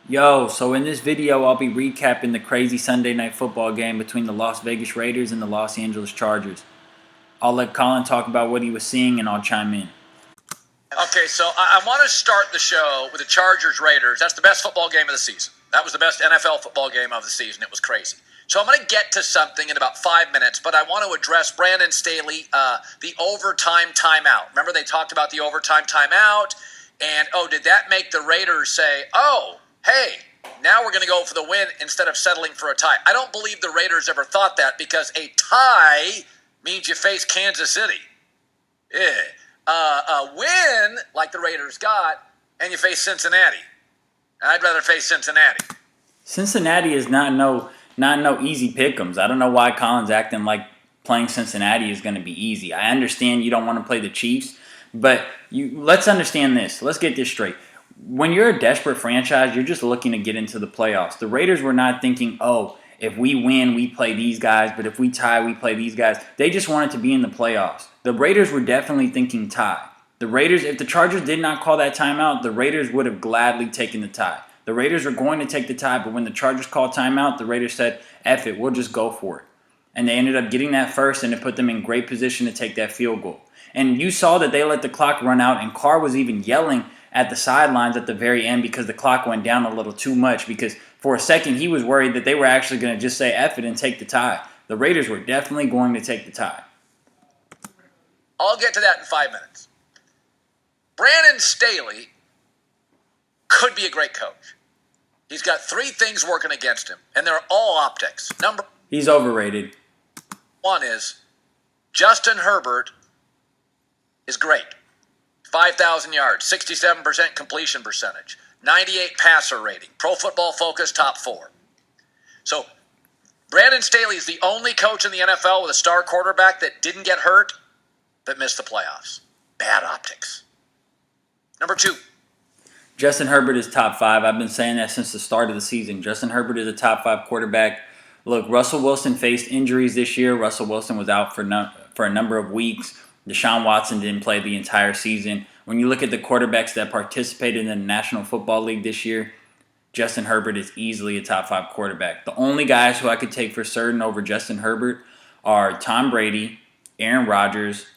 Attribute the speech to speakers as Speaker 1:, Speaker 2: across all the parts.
Speaker 1: Yo, so in this video, I'll be recapping the crazy Sunday night football game between the Las Vegas Raiders and the Los Angeles Chargers. I'll let Colin talk about what he was seeing and I'll chime in.
Speaker 2: Okay, so I want to start the show with the Chargers-Raiders. That's the best football game of the season. That was the best NFL football game of the season. It was crazy. So I'm going to get to something in about 5 minutes, but I want to address Brandon Staley, the overtime timeout. Remember they talked about the overtime timeout? And, did that make the Raiders say, hey, now we're going to go for the win instead of settling for a tie? I don't believe the Raiders ever thought that because a tie means you face Kansas City. Yeah. A win like the Raiders got, and you face Cincinnati. I'd rather face Cincinnati.
Speaker 1: Cincinnati is not no easy pick'ems. I don't know why Colin's acting like playing Cincinnati is going to be easy. I understand you don't want to play the Chiefs, but let's understand this. Let's get this straight. When you're a desperate franchise, you're just looking to get into the playoffs. The Raiders were not thinking, if we win, we play these guys, but if we tie, we play these guys. They just wanted to be in the playoffs. The Raiders were definitely thinking tie. The Raiders, if the Chargers did not call that timeout, the Raiders would have gladly taken the tie. The Raiders were going to take the tie, but when the Chargers called timeout, the Raiders said, F it, we'll just go for it. And they ended up getting that first, and it put them in great position to take that field goal. And you saw that they let the clock run out, and Carr was even yelling at the sidelines at the very end because the clock went down a little too much, because for a second he was worried that they were actually going to just say F it and take the tie. The Raiders were definitely going to take the tie.
Speaker 2: I'll get to that in 5 minutes. Brandon Staley could be a great coach. He's got 3 things working against him, and they're all optics.
Speaker 1: He's overrated.
Speaker 2: 1 is Justin Herbert is great. 5,000 yards, 67% completion percentage, 98 passer rating, Pro Football Focus top 4. So Brandon Staley is the only coach in the NFL with a star quarterback that didn't get hurt but missed the playoffs. Bad optics. Number 2.
Speaker 1: Justin Herbert is top 5. I've been saying that since the start of the season. Justin Herbert is a top 5 quarterback. Look, Russell Wilson faced injuries this year. Russell Wilson was out for a number of weeks. Deshaun Watson didn't play the entire season. When you look at the quarterbacks that participated in the National Football League this year, Justin Herbert is easily a top 5 quarterback. The only guys who I could take for certain over Justin Herbert are Tom Brady, Aaron Rodgers,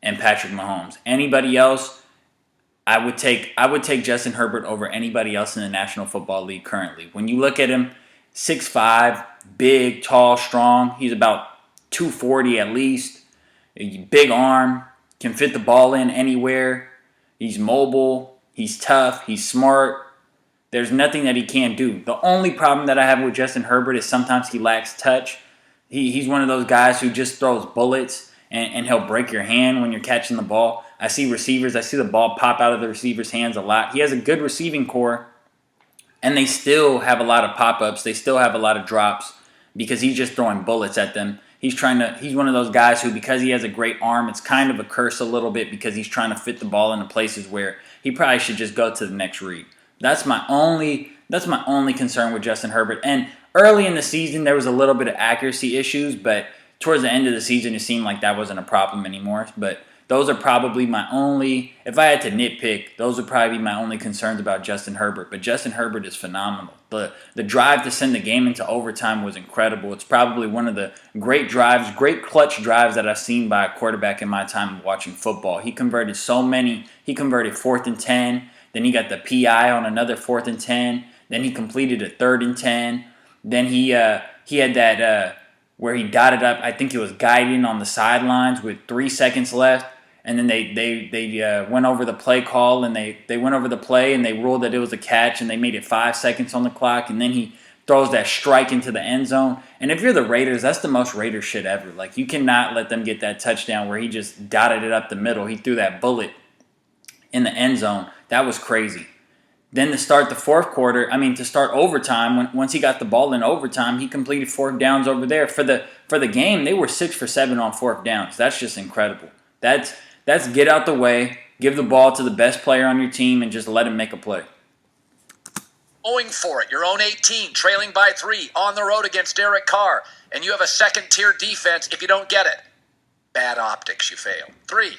Speaker 1: and Patrick Mahomes. Anybody else, I would take Justin Herbert over anybody else in the National Football League currently. When you look at him, 6'5", big, tall, strong. He's about 240 at least. A big arm, can fit the ball in anywhere. He's mobile. He's tough. He's smart. There's nothing that he can't do. The only problem that I have with Justin Herbert is sometimes he lacks touch. He's one of those guys who just throws bullets and he'll break your hand when you're catching the ball. I see the ball pop out of the receiver's hands a lot. He has a good receiving core, and they still have a lot of pop-ups. They still have a lot of drops because he's just throwing bullets at them. He's one of those guys who, because he has a great arm, it's kind of a curse a little bit because he's trying to fit the ball into places where he probably should just go to the next read. That's my only concern with Justin Herbert. And early in the season, there was a little bit of accuracy issues, but towards the end of the season, it seemed like that wasn't a problem anymore. But those are probably if I had to nitpick, those would probably be my only concerns about Justin Herbert. But Justin Herbert is phenomenal. The drive to send the game into overtime was incredible. It's probably one of the great clutch drives that I've seen by a quarterback in my time watching football. He converted so many. He converted 4th and 10. Then he got the PI on another 4th and 10. Then he completed a 3rd and 10. Then he had that where he dotted up, I think it was guiding on the sidelines with 3 seconds left. And then they went over the play call, and they went over the play, and they ruled that it was a catch, and they made it 5 seconds on the clock. And then he throws that strike into the end zone. And if you're the Raiders, that's the most Raiders shit ever. Like, you cannot let them get that touchdown where he just dotted it up the middle. He threw that bullet in the end zone. That was crazy. Then to start overtime, once he got the ball in overtime, he completed 4th downs over there. For the game, they were 6 for 7 on 4th downs. That's just incredible. That's get out the way, give the ball to the best player on your team, and just let him make a play.
Speaker 2: Going for it. Your own 18, trailing by 3, on the road against Derek Carr, and you have a second-tier defense if you don't get it. Bad optics, you fail. 3,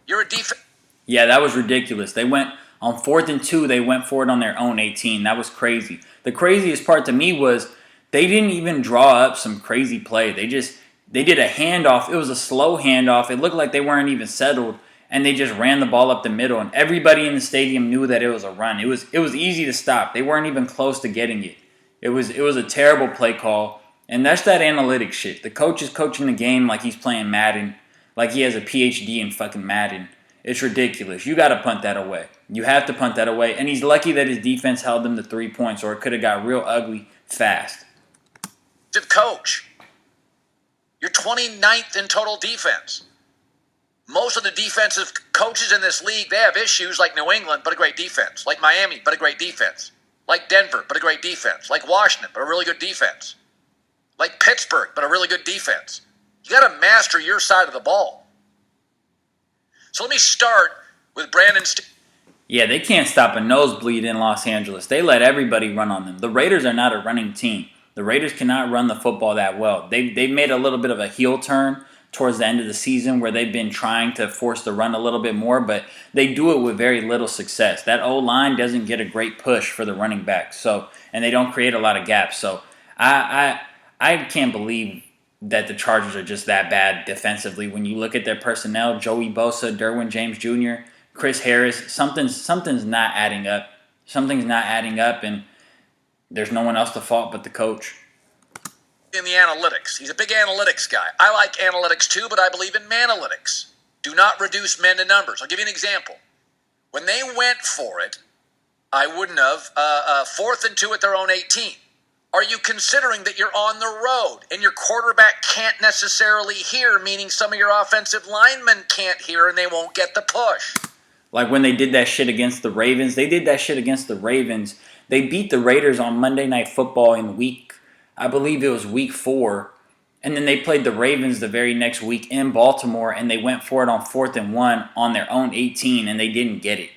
Speaker 2: you're a defense.
Speaker 1: Yeah, that was ridiculous. They went On 4th and 2, they went for it on their own 18. That was crazy. The craziest part to me was they didn't even draw up some crazy play. They did a handoff. It was a slow handoff. It looked like they weren't even settled, and they just ran the ball up the middle. And everybody in the stadium knew that it was a run. It was easy to stop. They weren't even close to getting it. It was a terrible play call, and that's that analytics shit. The coach is coaching the game like he's playing Madden, like he has a PhD in fucking Madden. It's ridiculous. You got to punt that away. You have to punt that away. And he's lucky that his defense held them to 3 points, or it could have got real ugly fast.
Speaker 2: Coach, you're 29th in total defense. Most of the defensive coaches in this league, they have issues like New England, but a great defense. Like Miami, but a great defense. Like Denver, but a great defense. Like Washington, but a really good defense. Like Pittsburgh, but a really good defense. You got to master your side of the ball. So let me start with Brandon.
Speaker 1: Yeah, they can't stop a nosebleed in Los Angeles. They let everybody run on them. The Raiders are not a running team. The Raiders cannot run the football that well. They've made a little bit of a heel turn towards the end of the season where they've been trying to force the run a little bit more, but they do it with very little success. That O-line doesn't get a great push for the running back, and they don't create a lot of gaps. So I can't believe that the Chargers are just that bad defensively. When you look at their personnel, Joey Bosa, Derwin James Jr., Chris Harris, something's not adding up. Something's not adding up, and there's no one else to fault but the coach.
Speaker 2: In the analytics. He's a big analytics guy. I like analytics too, but I believe in manalytics. Do not reduce men to numbers. I'll give you an example. When they went for it, I wouldn't have. 4th and 2 at their own 18. Are you considering that you're on the road and your quarterback can't necessarily hear, meaning some of your offensive linemen can't hear and they won't get the push?
Speaker 1: Like when they did that shit against the Ravens. They did that shit against the Ravens. They beat the Raiders on Monday Night Football in I believe it was week 4. And then they played the Ravens the very next week in Baltimore, and they went for it on 4th and 1 on their own 18, and they didn't get it.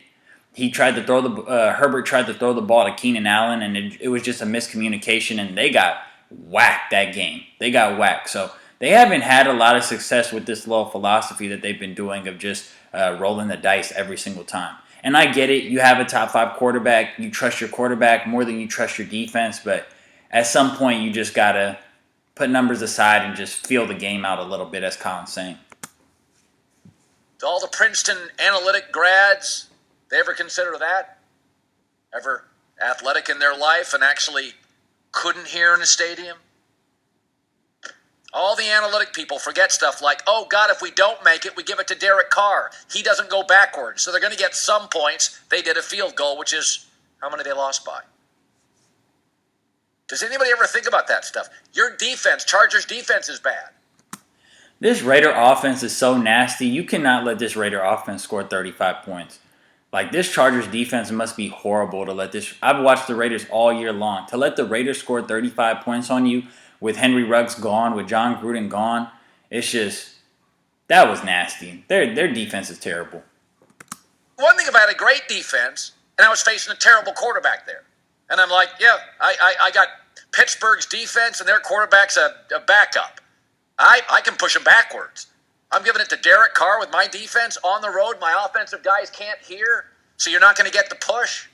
Speaker 1: Herbert tried to throw the ball to Keenan Allen, and it was just a miscommunication, and they got whacked that game. They got whacked. So they haven't had a lot of success with this little philosophy that they've been doing of just rolling the dice every single time. And I get it. You have a top 5 quarterback. You trust your quarterback more than you trust your defense, but at some point you just got to put numbers aside and just feel the game out a little bit, as Colin's saying.
Speaker 2: To all the Princeton analytic grads, they ever consider that? Ever athletic in their life and actually couldn't hear in a stadium? All the analytic people forget stuff like, oh, God, if we don't make it, we give it to Derek Carr. He doesn't go backwards, so they're going to get some points. They did a field goal, which is how many they lost by. Does anybody ever think about that stuff? Your defense, Chargers defense, is bad.
Speaker 1: This Raider offense is so nasty. You cannot let this Raider offense score 35 points. Like, this Chargers defense must be horrible to let this. I've watched the Raiders all year long. To let the Raiders score 35 points on you with Henry Ruggs gone, with John Gruden gone, it's just, that was nasty. Their defense is terrible.
Speaker 2: One thing, if I had a great defense and I was facing a terrible quarterback there, and I'm like, yeah, I got Pittsburgh's defense and their quarterback's a backup. I can push them backwards. I'm giving it to Derek Carr with my defense on the road. My offensive guys can't hear, so you're not going to get the push.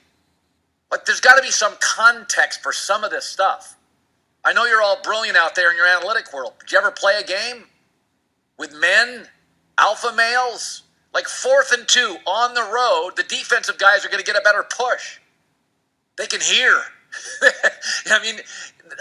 Speaker 2: Like, there's got to be some context for some of this stuff. I know you're all brilliant out there in your analytic world. Did you ever play a game with men, alpha males? Like 4th and 2 on the road, the defensive guys are going to get a better push. They can hear. I mean,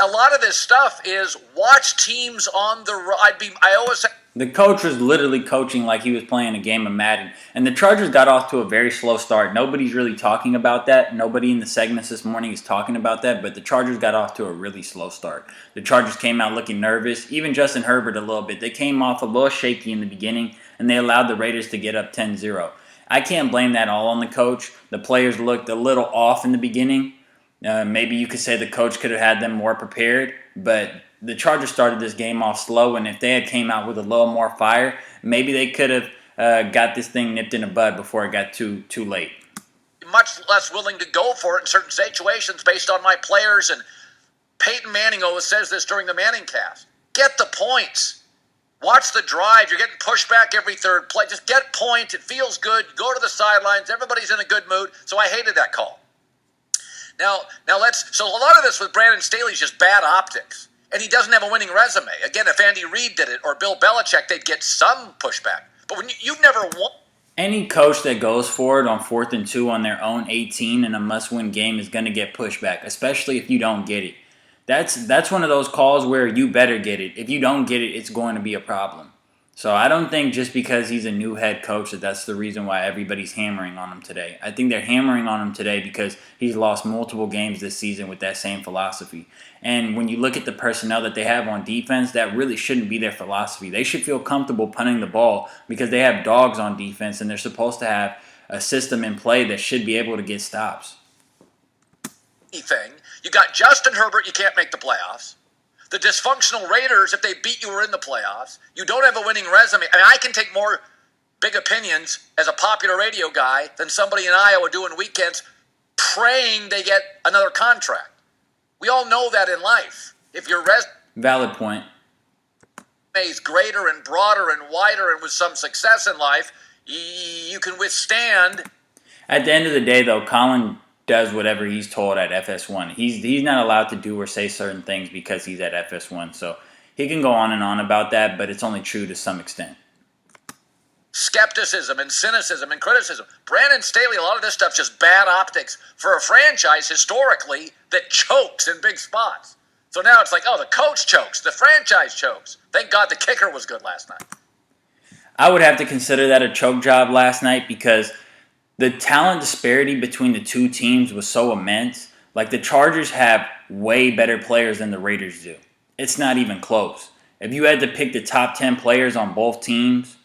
Speaker 2: a lot of this stuff is watch teams on the road. I always say,
Speaker 1: the coach was literally coaching like he was playing a game of Madden. And the Chargers got off to a very slow start. Nobody's really talking about that. Nobody in the segments this morning is talking about that. But the Chargers got off to a really slow start. The Chargers came out looking nervous. Even Justin Herbert a little bit. They came off a little shaky in the beginning, and they allowed the Raiders to get up 10-0. I can't blame that all on the coach. The players looked a little off in the beginning. Maybe you could say the coach could have had them more prepared, but the Chargers started this game off slow, and if they had came out with a little more fire, maybe they could have got this thing nipped in the bud before it got too late.
Speaker 2: Much less willing to go for it in certain situations based on my players, and Peyton Manning always says this during the Manning cast. Get the points. Watch the drive. You're getting pushback every third play. Just get points. It feels good. Go to the sidelines. Everybody's in a good mood. So I hated that call. Now so a lot of this with Brandon Staley is just bad optics. And he doesn't have a winning resume. Again, if Andy Reid did it or Bill Belichick, they'd get some pushback. But when you've never won.
Speaker 1: Any coach that goes for it on 4th and 2 on their own 18 in a must-win game is going to get pushback, especially if you don't get it. That's one of those calls where you better get it. If you don't get it, it's going to be a problem. So I don't think just because he's a new head coach that's the reason why everybody's hammering on him today. I think they're hammering on him today because he's lost multiple games this season with that same philosophy. And when you look at the personnel that they have on defense, that really shouldn't be their philosophy. They should feel comfortable punting the ball because they have dogs on defense and they're supposed to have a system in play that should be able to get stops.
Speaker 2: Thing. You got Justin Herbert, you can't make the playoffs. The dysfunctional Raiders, if they beat you, are in the playoffs. You don't have a winning resume. I mean, I can take more big opinions as a popular radio guy than somebody in Iowa doing weekends praying they get another contract. We all know that in life. If your resume
Speaker 1: Valid point.
Speaker 2: is greater and broader and wider and with some success in life, you can withstand.
Speaker 1: At the end of the day, though, Colin does whatever he's told at FS1. He's not allowed to do or say certain things because he's at FS1. So he can go on and on about that, but it's only true to some extent.
Speaker 2: Skepticism and cynicism and criticism. Brandon Staley, a lot of this stuff's just bad optics for a franchise historically that chokes in big spots. So now it's like, oh, the coach chokes, the franchise chokes. Thank God the kicker was good last night.
Speaker 1: I would have to consider that a choke job last night because the talent disparity between the two teams was so immense. Like, the Chargers have way better players than the Raiders do. It's not even close. If you had to pick the top 10 players on both teams,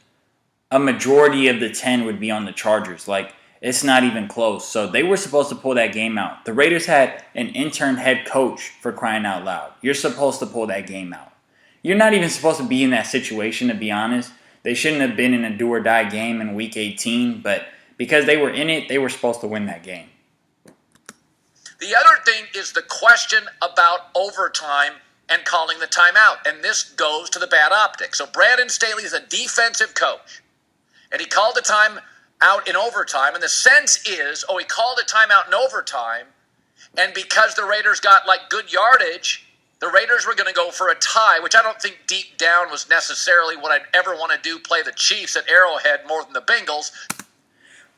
Speaker 1: a majority of the 10 would be on the Chargers. Like, it's not even close. So they were supposed to pull that game out. The Raiders had an intern head coach, for crying out loud. You're supposed to pull that game out. You're not even supposed to be in that situation, to be honest. They shouldn't have been in a do-or-die game in Week 18, but because they were in it, they were supposed to win that game.
Speaker 2: The other thing is the question about overtime and calling the timeout. And this goes to the bad optics. So Brandon Staley is a defensive coach. And he called a timeout in overtime. And the sense is, he called a timeout in overtime. And because the Raiders got good yardage, the Raiders were going to go for a tie, which I don't think deep down was necessarily what I'd ever want to do, play the Chiefs at Arrowhead more than the Bengals.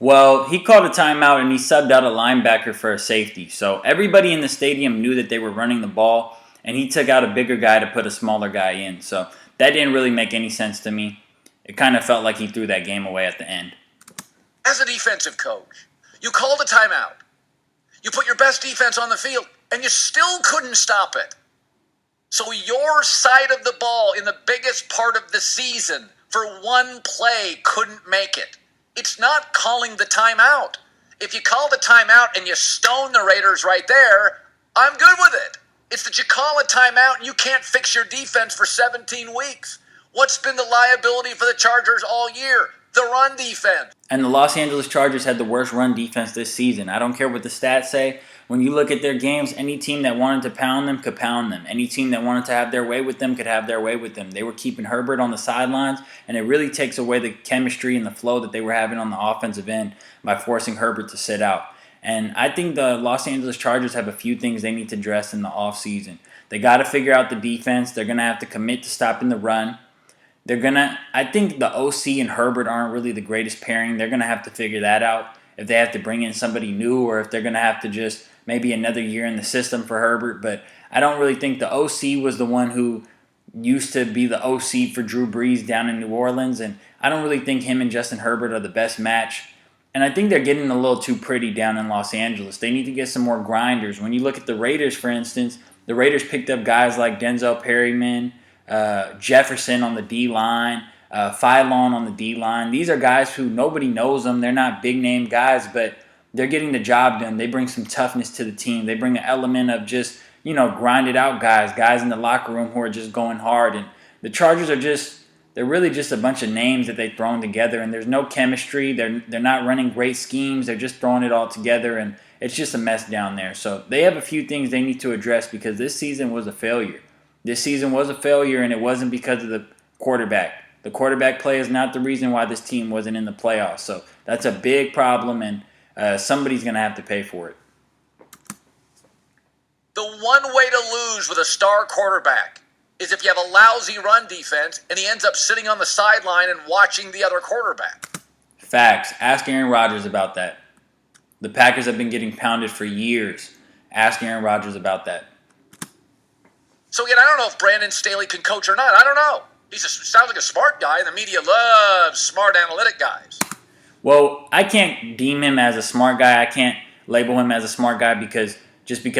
Speaker 1: Well, he called a timeout and he subbed out a linebacker for a safety. So everybody in the stadium knew that they were running the ball, and he took out a bigger guy to put a smaller guy in. So that didn't really make any sense to me. It kind of felt like he threw that game away at the end.
Speaker 2: As a defensive coach, you called a timeout. You put your best defense on the field, and you still couldn't stop it. So your side of the ball in the biggest part of the season for one play couldn't make it. It's not calling the timeout. If you call the timeout and you stone the Raiders right there, I'm good with it. It's that you call a timeout and you can't fix your defense for 17 weeks. What's been the liability for the Chargers all year? The run defense.
Speaker 1: And the Los Angeles Chargers had the worst run defense this season. I don't care what the stats say. When you look at their games, any team that wanted to pound them could pound them. Any team that wanted to have their way with them could have their way with them. They were keeping Herbert on the sidelines, and it really takes away the chemistry and the flow that they were having on the offensive end by forcing Herbert to sit out. And I think the Los Angeles Chargers have a few things they need to address in the offseason. They got to figure out the defense. They're going to have to commit to stopping the run. I think the OC and Herbert aren't really the greatest pairing. They're going to have to figure that out. If they have to bring in somebody new or if they're going to have to just maybe another year in the system for Herbert. But I don't really think the OC was the one who used to be the OC for Drew Brees down in New Orleans. And I don't really think him and Justin Herbert are the best match. And I think they're getting a little too pretty down in Los Angeles. They need to get some more grinders. When you look at the Raiders, for instance, the Raiders picked up guys like Denzel Perryman, Jefferson on the D-line, Phylon on the D-line. These are guys who nobody knows them. They're not big-name guys, but they're getting the job done. They bring some toughness to the team. They bring an element of just, grinded-out guys in the locker room who are just going hard. And the Chargers they're really just a bunch of names that they've thrown together, and there's no chemistry. They're not running great schemes. They're just throwing it all together, and it's just a mess down there. So they have a few things they need to address because this season was a failure. This season was a failure, and it wasn't because of the quarterback. The quarterback play is not the reason why this team wasn't in the playoffs. So that's a big problem, and somebody's going to have to pay for it.
Speaker 2: The one way to lose with a star quarterback is if you have a lousy run defense and he ends up sitting on the sideline and watching the other quarterback.
Speaker 1: Facts. Ask Aaron Rodgers about that. The Packers have been getting pounded for years. Ask Aaron Rodgers about that.
Speaker 2: So again, I don't know if Brandon Staley can coach or not. I don't know. Sounds like a smart guy. The media loves smart analytic guys.
Speaker 1: Well, I can't deem him as a smart guy. I can't label him as a smart guy because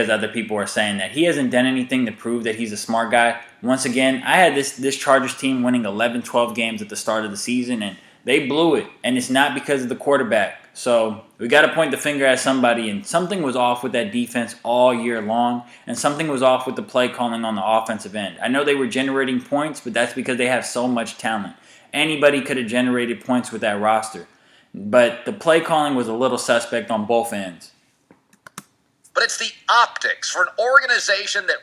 Speaker 1: other people are saying that. He hasn't done anything to prove that he's a smart guy. Once again, I had this Chargers team winning 11, 12 games at the start of the season, and they blew it. And it's not because of the quarterback. So we got to point the finger at somebody, and something was off with that defense all year long, and something was off with the play calling on the offensive end. I know they were generating points, but that's because they have so much talent. Anybody could have generated points with that roster. But the play calling was a little suspect on both ends.
Speaker 2: But it's the optics for an organization that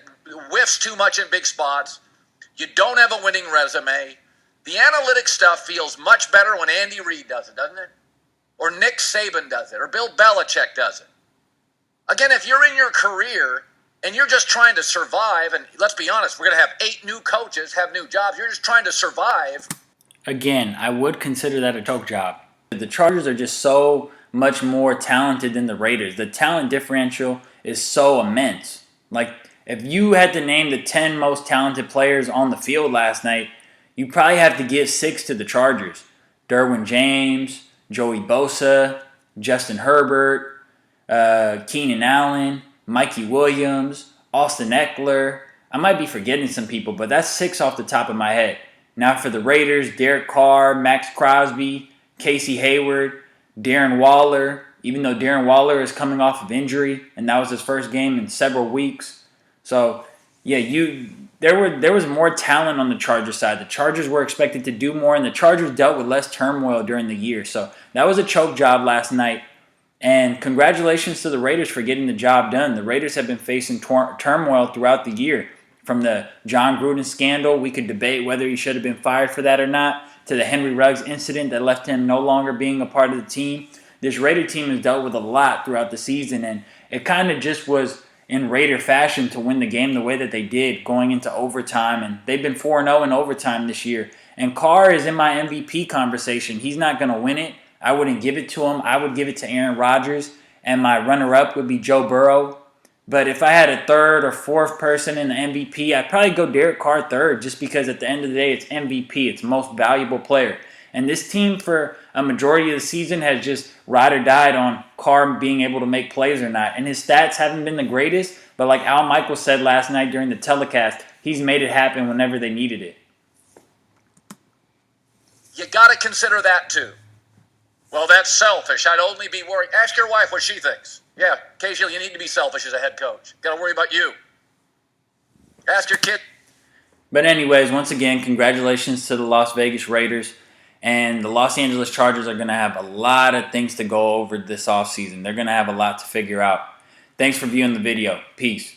Speaker 2: whiffs too much in big spots. You don't have a winning resume. The analytic stuff feels much better when Andy Reid does it, doesn't it? Or Nick Saban does it, or Bill Belichick does it. Again, if you're in your career and you're just trying to survive, and let's be honest, we're going to have 8 new coaches have new jobs. You're just trying to survive.
Speaker 1: Again, I would consider that a choke job. The Chargers are just so much more talented than the Raiders. The talent differential is so immense. Like, if you had to name the 10 most talented players on the field last night, you probably have to give 6 to the Chargers. Derwin James, Joey Bosa, Justin Herbert, Keenan Allen, Mikey Williams, Austin Eckler. I might be forgetting some people, but that's 6 off the top of my head. Now for the Raiders, Derek Carr, Max Crosby, Casey Hayward, Darren Waller, even though Darren Waller is coming off of injury, and that was his first game in several weeks. So, yeah, there was more talent on the Chargers side. The Chargers were expected to do more, and the Chargers dealt with less turmoil during the year. So that was a choke job last night. And congratulations to the Raiders for getting the job done. The Raiders have been facing turmoil throughout the year. From the John Gruden scandal, we could debate whether he should have been fired for that or not, to the Henry Ruggs incident that left him no longer being a part of the team. This Raider team has dealt with a lot throughout the season, and it kind of just was in Raider fashion to win the game the way that they did, going into overtime. And they've been 4-0 in overtime this year. And Carr is in my MVP conversation. He's not going to win it. I wouldn't give it to him. I would give it to Aaron Rodgers. And my runner-up would be Joe Burrow. But if I had a third or fourth person in the MVP, I'd probably go Derek Carr third, just because at the end of the day, it's MVP. It's most valuable player. And this team, for a majority of the season, has just ride or died on Carr being able to make plays or not. And his stats haven't been the greatest, but like Al Michaels said last night during the telecast, he's made it happen whenever they needed it.
Speaker 2: You got to consider that too. Well, that's selfish. I'd only be worried. Ask your wife what she thinks. Yeah, occasionally you need to be selfish as a head coach. Got to worry about you. Ask your kid.
Speaker 1: But anyways, once again, congratulations to the Las Vegas Raiders. And the Los Angeles Chargers are going to have a lot of things to go over this offseason. They're going to have a lot to figure out. Thanks for viewing the video. Peace.